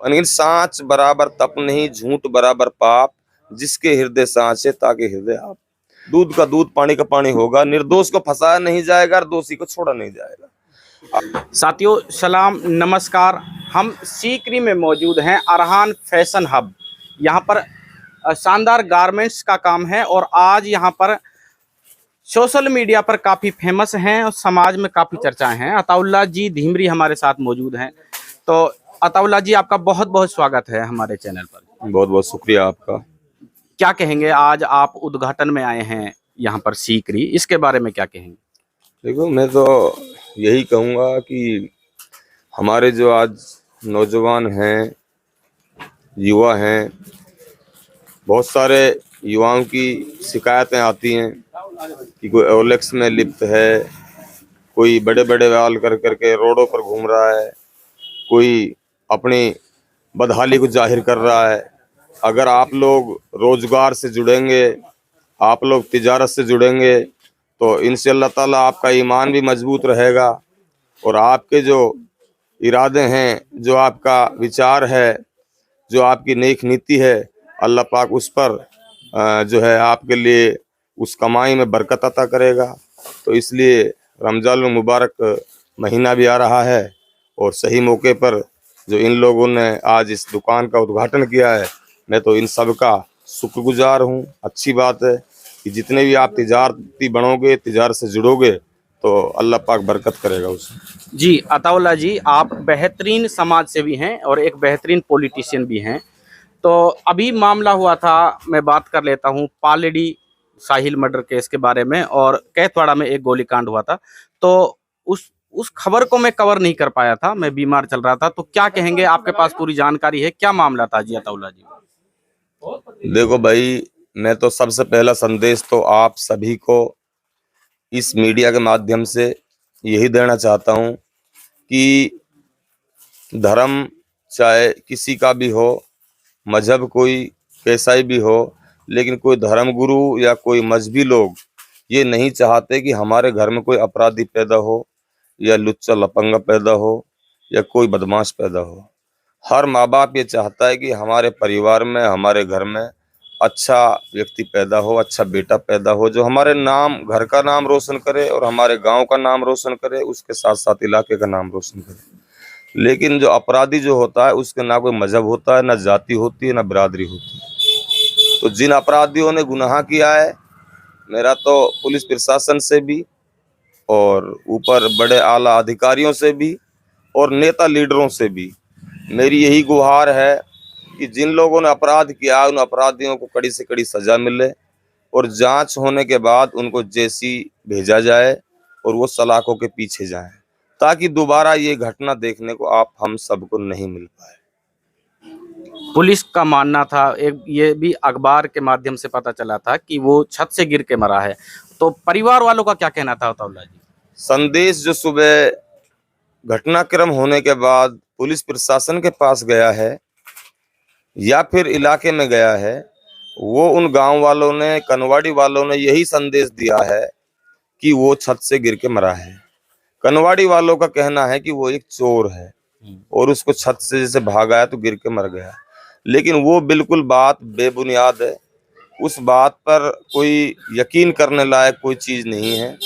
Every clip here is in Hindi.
लेकिन सांच बराबर तप नहीं, झूठ बराबर पाप, जिसके हृदय सांच है ताकि हृदय आप। दूध का दूध, पानी का पानी होगा। निर्दोष को फंसाया नहीं जाएगा और दोषी को छोड़ा नहीं जाएगा। साथियों सलाम नमस्कार। हम सीकरी में मौजूद हैं, अरहान फैशन हब। यहाँ पर शानदार गारमेंट्स का काम है और आज यहाँ पर सोशल मीडिया पर काफ़ी फेमस हैं और समाज में काफ़ी चर्चाएं हैं। अताउल्लाह जी धीमरी हमारे साथ मौजूद हैं। तो अताउल्लाह जी, आपका बहुत बहुत स्वागत है हमारे चैनल पर। बहुत बहुत शुक्रिया आपका। क्या कहेंगे, आज आप उद्घाटन में आए हैं यहाँ पर सीकरी, इसके बारे में क्या कहेंगे? देखो, मैं तो यही कहूँगा कि हमारे जो आज नौजवान हैं, युवा हैं, बहुत सारे युवाओं की शिकायतें आती हैं कि कोई ओलेक्स में लिप्त है, कोई बड़े बड़े वाल कर करके रोडों पर घूम रहा है, कोई अपनी बदहाली को जाहिर कर रहा है। अगर आप लोग रोजगार से जुड़ेंगे, आप लोग तिजारत से जुड़ेंगे, तो इंशाअल्लाह ताला आपका ईमान भी मजबूत रहेगा और आपके जो इरादे हैं, जो आपका विचार है, जो आपकी नेक नीति है, अल्लाह पाक उस पर जो है आपके लिए उस कमाई में बरकत अता करेगा। तो इसलिए रमज़ान मुबारक महीना भी आ रहा है और सही मौके पर जो इन लोगों ने आज इस दुकान का उद्घाटन किया है, मैं तो इन सब का शुक्रगुजार हूँ। अच्छी बात है कि जितने भी आप तिजारती बनोगे, तिजारत से जुड़ोगे, तो अल्लाह पाक बरकत करेगा उसमें। जी अताउल्लाह जी, आप बेहतरीन समाज सेवी हैं और एक बेहतरीन पॉलिटिशियन भी हैं। तो अभी मामला हुआ था, मैं बात कर लेता हूँ पालेडी साहिल मर्डर केस के बारे में, और कैथवाड़ा में एक गोलीकांड हुआ था। तो उस खबर को मैं कवर नहीं कर पाया था, मैं बीमार चल रहा था। तो क्या कहेंगे, आपके पास पूरी जानकारी है, क्या मामला था जी अताउल्लाह जी? देखो भाई, मैं तो सबसे पहला संदेश तो आप सभी को इस मीडिया के माध्यम से यही देना चाहता हूँ कि धर्म चाहे किसी का भी हो, मजहब कोई कैसा ही भी हो, लेकिन कोई धर्मगुरु या कोई मजहबी लोग ये नहीं चाहते कि हमारे घर में कोई अपराधी पैदा हो या लुच्चा लपंगा पैदा हो या कोई बदमाश पैदा हो। हर माँ बाप ये चाहता है कि हमारे परिवार में, हमारे घर में अच्छा व्यक्ति पैदा हो, अच्छा बेटा पैदा हो, जो हमारे नाम, घर का नाम रोशन करे और हमारे गांव का नाम रोशन करे, उसके साथ साथ इलाके का नाम रोशन करे। लेकिन जो अपराधी जो होता है, उसके ना कोई मजहब होता है, ना जाति होती है, ना बिरादरी होती है। तो जिन अपराधियों ने गुनाह किया है, मेरा तो पुलिस प्रशासन से भी और ऊपर बड़े आला अधिकारियों से भी और नेता लीडरों से भी मेरी यही गुहार है कि जिन लोगों ने अपराध किया, उन अपराधियों को कड़ी से कड़ी सजा मिले और जांच होने के बाद उनको जेसी भेजा जाए और वो सलाखों के पीछे जाएं, ताकि दोबारा ये घटना देखने को आप हम सबको नहीं मिल पाए। पुलिस का मानना था, एक ये भी अखबार के माध्यम से पता चला था कि वो छत से गिर के मरा है। तो परिवार वालों का क्या कहना था अताउल्लाह जी? संदेश जो सुबह घटनाक्रम होने के बाद पुलिस प्रशासन के पास गया है या फिर इलाके में गया है, वो उन गांव वालों ने, कनवाड़ी वालों ने यही संदेश दिया है कि वो छत से गिर के मरा है। कनवाड़ी वालों का कहना है कि वो एक चोर है और उसको छत से जैसे भागा है तो गिर के मर गया। लेकिन वो बिल्कुल बात बेबुनियाद है। उस बात पर कोई यकीन करने लायक कोई चीज़ नहीं है।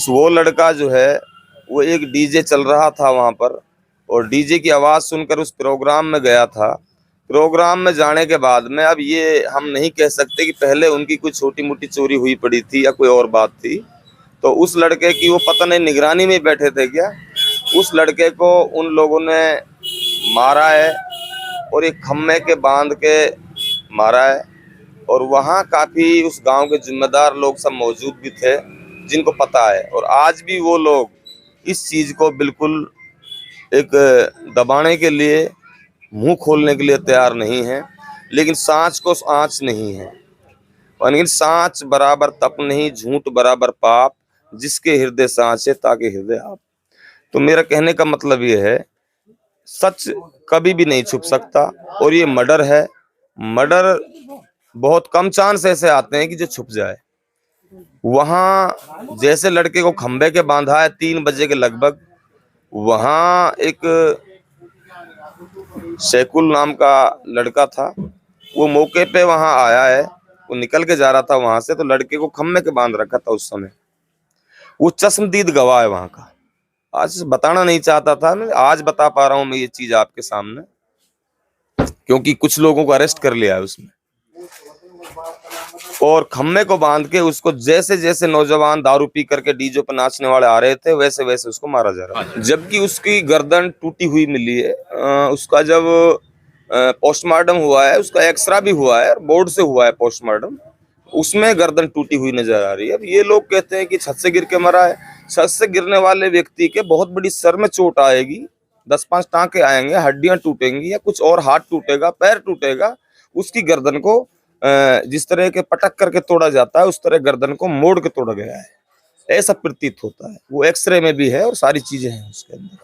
वो लड़का जो है, वो एक डीजे चल रहा था वहाँ पर और डीजे की आवाज़ सुनकर उस प्रोग्राम में गया था। प्रोग्राम में जाने के बाद में अब ये हम नहीं कह सकते कि पहले उनकी कोई छोटी मोटी चोरी हुई पड़ी थी या कोई और बात थी। तो उस लड़के की वो पता नहीं निगरानी में बैठे थे क्या, उस लड़के को उन लोगों ने मारा है और एक खम्मे के बांध के मारा है। और वहाँ काफ़ी उस गांव के जिम्मेदार लोग सब मौजूद भी थे जिनको पता है, और आज भी वो लोग इस चीज़ को बिल्कुल एक दबाने के लिए, मुंह खोलने के लिए तैयार नहीं है। लेकिन सांच को आँच नहीं है, लेकिन सांच बराबर तप नहीं, झूठ बराबर पाप, जिसके हृदय सांच है ताकि हृदय आप। तो मेरा कहने का मतलब ये है, सच कभी भी नहीं छुप सकता और ये मर्डर है। मर्डर बहुत कम चांस ऐसे आते हैं कि जो छुप जाए। वहां जैसे लड़के को खंबे के बांधा है 3 बजे के लगभग, वहां एक सैकुल नाम का लड़का था, वो मौके पे वहां आया है। वो निकल के जा रहा था वहां से, तो लड़के को खम्मे के बांध रखा था उस समय। वो चश्मदीद गवाह है वहां का। आज बताना नहीं चाहता था मैं, आज बता पा रहा हूं मैं ये चीज आपके सामने, क्योंकि कुछ लोगों को अरेस्ट कर लिया है उसमें। और खम्मे को बांध के उसको जैसे जैसे नौजवान दारू पी करके डीजे पर नाचने वाले आ रहे थे, वैसे वैसे उसको मारा जा रहा है। जबकि उसकी गर्दन टूटी हुई मिली है। उसका जब पोस्टमार्टम हुआ है, उसका एक्सरा भी हुआ है, बोर्ड से हुआ है पोस्टमार्टम, उसमें गर्दन टूटी हुई नजर आ रही है। अब ये लोग कहते हैं कि छत से गिर के मरा है। छत से गिरने वाले व्यक्ति के बहुत बड़ी सर में चोट आएगी, 10-5 टांके आएंगे, हड्डियां टूटेंगी या कुछ और, हाथ टूटेगा, पैर टूटेगा। उसकी गर्दन को जिस तरह के पटक करके तोड़ा जाता है, उस तरह गर्दन को मोड़ के तोड़ा गया है, ऐसा प्रतीत होता है। वो एक्सरे में भी है और सारी चीजें हैं उसके अंदर।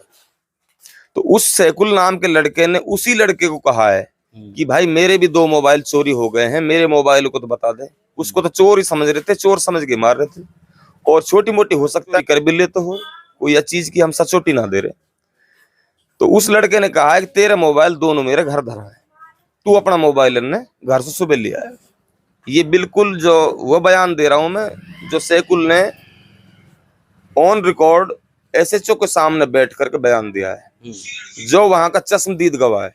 तो उस सैकुल नाम के लड़के ने उसी लड़के को कहा है कि भाई मेरे भी 2 मोबाइल चोरी हो गए हैं, मेरे मोबाइल को तो बता दे। उसको तो चोर ही समझ रहे थे, चोर समझ के मार रहे थे। और छोटी मोटी हो सकता है कर भी ले तो हो, कोई यह चीज की हम सचोटी ना दे रहे। तो उस लड़के ने कहा है कि तेरा मोबाइल दोनों मेरे घर धरा है, तू अपना मोबाइल ने घर से सुबह लिया है। ये बिल्कुल जो वो बयान दे रहा हूं मैं, जो सैकुल ने ऑन रिकॉर्ड एसएचओ के सामने बैठ करके बयान दिया है, जो वहां का चश्मदीद गवाह है,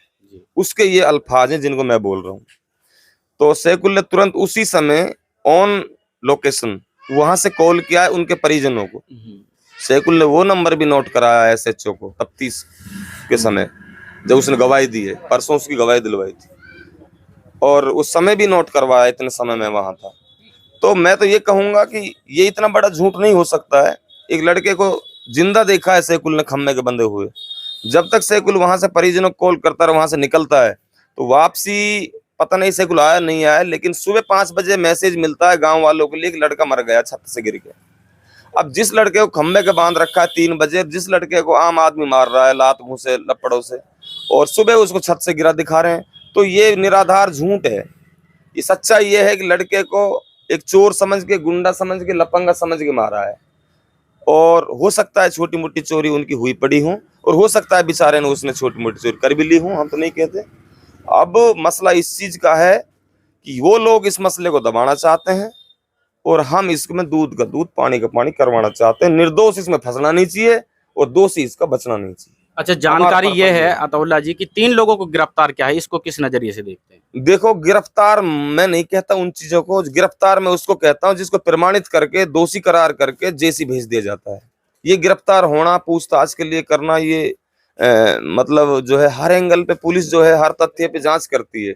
उसके ये अल्फाज हैं जिनको मैं बोल रहा हूँ। तो सैकुल ने तुरंत उसी समय ऑन लोकेशन वहां से कॉल किया है उनके परिजनों को। सैकुल ने वो नंबर भी नोट कराया एसएचओ को तफ्तीश के समय, जब उसने गवाही दी है, परसों उसकी गवाही दिलवाई थी, और उस समय भी नोट करवाया, इतने समय में वहां था। तो मैं तो ये कहूंगा कि ये इतना बड़ा झूठ नहीं हो सकता है। एक लड़के को जिंदा देखा है सैकुल ने खम्मे के बंधे हुए। जब तक सैकुल वहां से परिजनों को कॉल करता है, वहां से निकलता है, तो वापसी पता नहीं सैकुल आया नहीं आया, लेकिन सुबह 5 बजे मैसेज मिलता है गांव वालों के लिए कि लड़का मर गया छत से गिर के। अब जिस लड़के को खम्मे के बांध रखा है 3 बजे, जिस लड़के को आम आदमी मार रहा है लात मुंह से, लपड़ों से, और सुबह उसको छत से गिरा दिखा रहे हैं, तो ये निराधार झूठ है। ये सच्चाई ये है कि लड़के को एक चोर समझ के, गुंडा समझ के, लपंगा समझ के मारा है। और हो सकता है छोटी मोटी चोरी उनकी हुई पड़ी हो, और हो सकता है बेचारे ने उसने छोटी मोटी चोरी कर भी ली हो, हम तो नहीं कहते। अब मसला इस चीज का है कि वो लोग इस मसले को दबाना चाहते हैं, और हम इसमें दूध का दूध पानी का पानी करवाना चाहते हैं। निर्दोष इसमें फंसना नहीं चाहिए और दोषी इसका बचना नहीं चाहिए। अच्छा, जानकारी ये है अताउल्लाह जी कि 3 लोगों को गिरफ्तार किया है, इसको किस नजरिए से देखते हैं? देखो, गिरफ्तार मैं नहीं कहता उन चीजों को, गिरफ्तार मैं उसको कहता हूं जिसको प्रमाणित करके, दोषी करार करके जेसी भेज दिया जाता है। ये गिरफ्तार होना, पूछताछ के लिए करना, ये मतलब जो है हर एंगल पे पुलिस जो है हर तथ्य पे जांच करती है,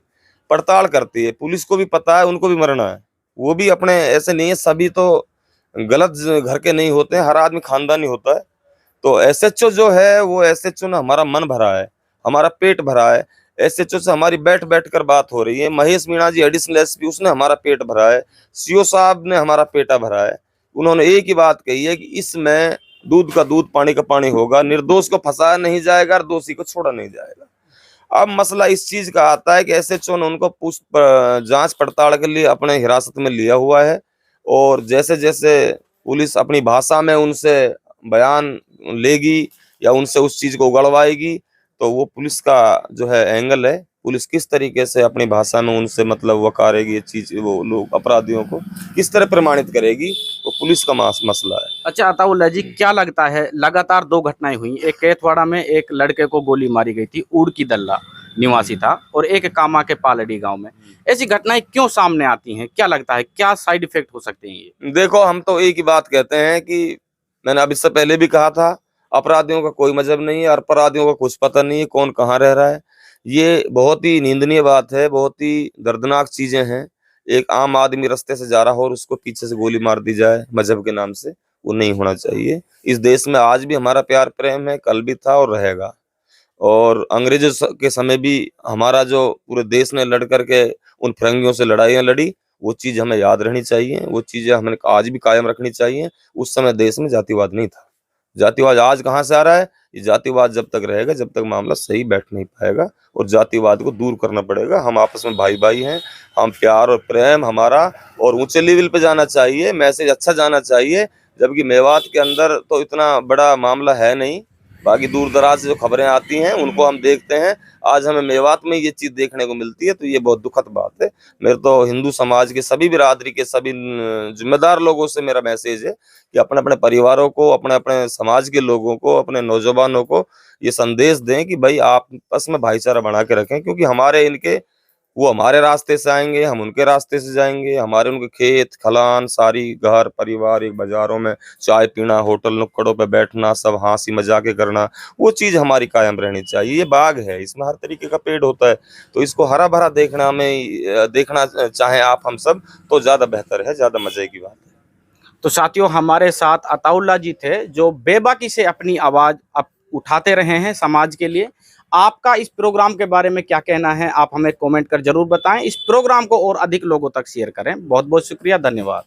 पड़ताल करती है। पुलिस को भी पता है उनको भी मरना है, वो भी अपने ऐसे नहीं है, सभी तो गलत घर के नहीं होते हैं, हर आदमी खानदानी होता है। तो एसएचओ जो है, वो एसएचओ ने हमारा मन भरा है, हमारा पेट भरा है। एसएचओ से हमारी बैठ बैठ कर बात हो रही है। महेश मीणा जी एडिशनल एसपी, उसने हमारा पेट भरा है। सीओ साहब ने हमारा पेटा भरा है। उन्होंने एक ही बात कही है कि इसमें दूध का दूध पानी का पानी होगा, निर्दोष को फंसाया नहीं जाएगा और दोषी को छोड़ा नहीं जाएगा। अब मसला इस चीज का आता है कि एसएचओ ने उनको जांच पड़ताल के लिए अपने हिरासत में लिया हुआ है, और जैसे जैसे पुलिस अपनी भाषा में उनसे बयान लेगी या उनसे उस चीज को उगलवाएगी, तो वो पुलिस का जो है एंगल है, पुलिस किस तरीके से अपनी भाषा में उनसे मतलब वकारेगी ये चीज, वो लोग अपराधियों को किस तरह प्रमाणित करेगी, तो पुलिस का मसला है। अच्छा अताउल्लाह जी, क्या लगता है, लगातार 2 घटनाएं हुई, एक केथवाड़ा में एक लड़के को गोली मारी गई थी, उड़ की दल्ला निवासी था, और एक कामा के पालड़ी गांव में, ऐसी घटनाएं क्यों सामने आती हैं? क्या लगता है, क्या साइड इफेक्ट हो सकते हैं ये? देखो, हम तो एक ही बात कहते हैं कि मैंने अब इससे पहले भी कहा था, अपराधियों का कोई मजहब नहीं है, अपराधियों का कुछ पता नहीं है कौन कहाँ रह रहा है। ये बहुत ही निंदनीय बात है, बहुत ही दर्दनाक चीजें हैं। एक आम आदमी रास्ते से जा रहा हो और उसको पीछे से गोली मार दी जाए मजहब के नाम से, वो नहीं होना चाहिए। इस देश में आज भी हमारा प्यार प्रेम है, कल भी था और रहेगा। और अंग्रेजों के समय भी हमारा जो पूरे देश ने लड़ करके उन फिरंगियों से लड़ाइयाँ लड़ी, वो चीज हमें याद रहनी चाहिए, वो चीजें हमें आज भी कायम रखनी चाहिए। उस समय देश में जातिवाद नहीं था। जातिवाद आज कहाँ से आ रहा है? ये जातिवाद जब तक रहेगा, जब तक मामला सही बैठ नहीं पाएगा, और जातिवाद को दूर करना पड़ेगा। हम आपस में भाई भाई हैं, हम प्यार और प्रेम हमारा और ऊंचे लेवल पे जाना चाहिए, मैसेज अच्छा जाना चाहिए। जबकि मेवात के अंदर तो इतना बड़ा मामला है नहीं, बाकी दूर दराज से जो खबरें आती हैं उनको हम देखते हैं। आज हमें मेवात में ये चीज़ देखने को मिलती है, तो ये बहुत दुखद बात है। मेरे तो हिंदू समाज के सभी बिरादरी के सभी जिम्मेदार लोगों से मेरा मैसेज है कि अपने अपने परिवारों को, अपने अपने समाज के लोगों को, अपने नौजवानों को ये संदेश दें कि भाई आपस में भाईचारा बना के रखें, क्योंकि वो हमारे रास्ते से आएंगे, हम उनके रास्ते से जाएंगे। हमारे उनके खेत खलिहान, सारी घर परिवार, एक बाजारों में चाय पीना, होटल नुक्कड़ों पे बैठना, सब हंसी मजाके करना, वो चीज हमारी कायम रहनी चाहिए। ये बाग है, इसमें हर तरीके का पेड़ होता है, तो इसको हरा भरा देखना चाहें आप हम सब, तो ज्यादा बेहतर है, ज्यादा मजे की बात है। तो साथियों, हमारे साथ अताउल्ला जी थे जो बेबाकी से अपनी आवाज उठाते रहे हैं समाज के लिए। आपका इस प्रोग्राम के बारे में क्या कहना है, आप हमें कमेंट कर जरूर बताएं। इस प्रोग्राम को और अधिक लोगों तक शेयर करें। बहुत बहुत शुक्रिया, धन्यवाद।